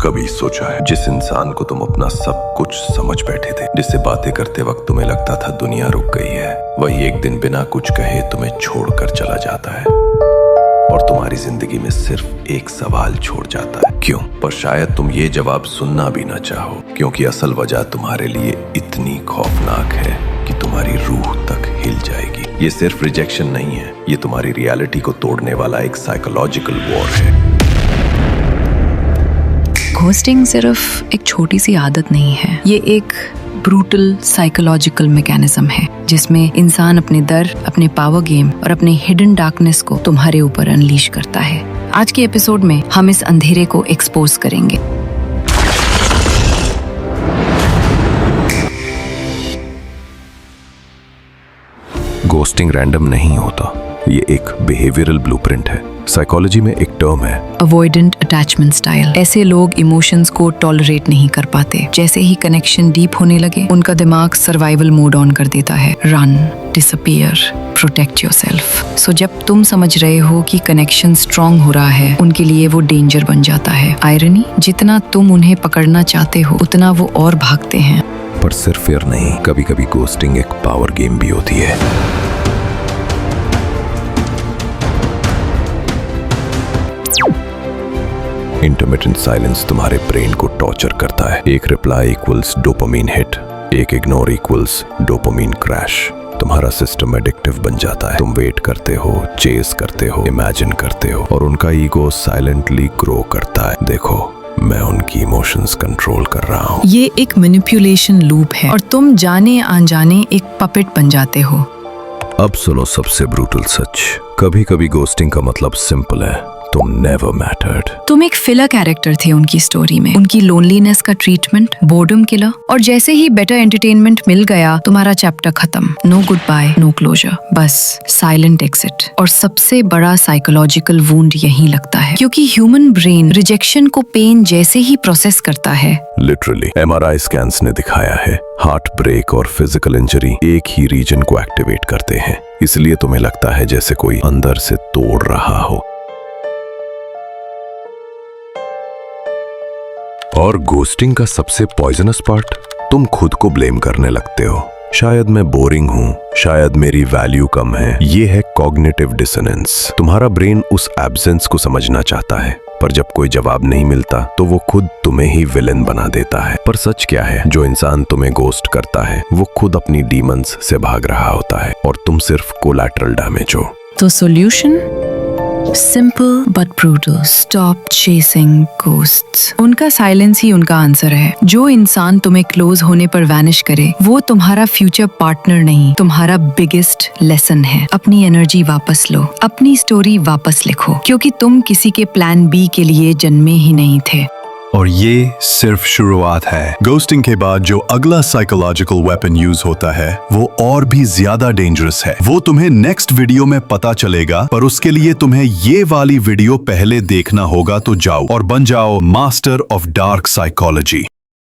कभी सोचा है जिस इंसान को तुम अपना सब कुछ समझ बैठे थे, जिससे बातें करते वक्त तुम्हें लगता था दुनिया रुक गई है, वही एक दिन बिना कुछ कहे तुम्हें छोड़कर चला जाता है और तुम्हारी जिंदगी में सिर्फ एक सवाल छोड़ जाता है, क्यों? पर शायद तुम ये जवाब सुनना भी ना चाहो, क्योंकि असल वजह तुम्हारे लिए इतनी खौफनाक है कि तुम्हारी रूह तक हिल जाएगी। ये सिर्फ रिजेक्शन नहीं है, ये तुम्हारी रियलिटी को तोड़ने वाला एक साइकोलॉजिकल वॉर है। घोस्टिंग सिर्फ एक छोटी सी आदत नहीं है, ये एक ब्रूटल साइकोलॉजिकल मैकेनिज्म है जिसमें इंसान अपने डर, अपने पावर गेम और अपने हिडन डार्कनेस को तुम्हारे ऊपर अनलीश करता है। आज के एपिसोड में हम इस अंधेरे को एक्सपोज करेंगे। घोस्टिंग रैंडम नहीं होता, ये एक बिहेवियरल ब्लूप्रिंट है। साइकोलॉजी में एक टर्म है अवॉइडेंट अटैचमेंट स्टाइल। ऐसे लोग इमोशंस को टॉलरेट नहीं कर पाते। जैसे ही कनेक्शन डीप होने लगे, उनका दिमाग सर्वाइवल मोड ऑन कर देता है। Run, disappear, protect yourself. So जब तुम समझ रहे हो कि कनेक्शन स्ट्रांग हो रहा है, उनके लिए वो डेंजर बन जाता है। आयरनी, जितना तुम उन्हें पकड़ना चाहते हो उतना वो और भागते हैं। पर सिर्फ फिर नहीं, कभी कभी घोस्टिंग एक पावर गेम भी होती है। इंटरमिटेंट साइलेंस तुम्हारे ब्रेन को टॉर्चर करता है। एक रिप्लाई इक्वल्स डोपामीन हिट, एक इग्नोर इक्वल्स डोपामीन क्रैश। तुम्हारा सिस्टम एडिक्टिव बन जाता है। तुम वेट करते हो, चेस करते हो, इमेजिन करते हो और उनका ईगो साइलेंटली ग्रो करता है। देखो, मैं उनकी इमोशंस कंट्रोल कर रहा हूँ। ये एक मैनिपुलेशन लूप है और तुम जाने अनजाने एक पपेट बन जाते हो। अब सुनो सबसे ब्रूटल सच। कभी कभी घोस्टिंग का मतलब सिंपल है, तुम नेवर मैटर्ड। तुम एक फिलर कैरेक्टर थे उनकी स्टोरी में। उनकी लोनलीनेस का ट्रीटमेंट, बोर्डम किलर, और जैसे ही बेटर एंटरटेनमेंट मिल गया, तुम्हारा चैप्टर खत्म। No goodbye, no closure, बस साइलेंट एग्जिट। और सबसे बड़ा साइकोलॉजिकल वुंड यहीं लगता है, क्योंकि ह्यूमन ब्रेन रिजेक्शन को पेन जैसे ही प्रोसेस करता है। लिटरली MRI स्कैन्स ने दिखाया है, हार्ट ब्रेक और फिजिकल इंजरी एक ही रीजन को एक्टिवेट करते हैं। इसलिए तुम्हें लगता है जैसे कोई अंदर से तोड़ रहा हो। और घोस्टिंग का सबसे पॉइजनस पार्ट, तुम खुद को ब्लेम करने लगते हो। शायद मैं बोरिंग हूँ, शायद मेरी वैल्यू कम है। ये है कॉग्निटिव डिसोनेंस। तुम्हारा ब्रेन उस एब्सेंस को समझना चाहता है, पर जब कोई जवाब नहीं मिलता तो वो खुद तुम्हें ही विलेन बना देता है। पर सच क्या है? जो इंसान तुम्हें घोस्ट करता है वो खुद अपनी डीमंस से भाग रहा होता है और तुम सिर्फ कोलैटरल डैमेज हो। तो solution simple but brutal, stop chasing ghosts. उनका साइलेंस ही उनका आंसर है। जो इंसान तुम्हें क्लोज होने पर वैनिश करे, वो तुम्हारा फ्यूचर पार्टनर नहीं, तुम्हारा बिगेस्ट लेसन है। अपनी एनर्जी वापस लो, अपनी स्टोरी वापस लिखो, क्योंकि तुम किसी के प्लान बी के लिए जन्मे ही नहीं थे। और ये सिर्फ शुरुआत है। घोस्टिंग के बाद जो अगला साइकोलॉजिकल वेपन यूज होता है वो और भी ज्यादा डेंजरस है। वो तुम्हें नेक्स्ट वीडियो में पता चलेगा, पर उसके लिए तुम्हें ये वाली वीडियो पहले देखना होगा। तो जाओ और बन जाओ मास्टर ऑफ डार्क साइकोलॉजी।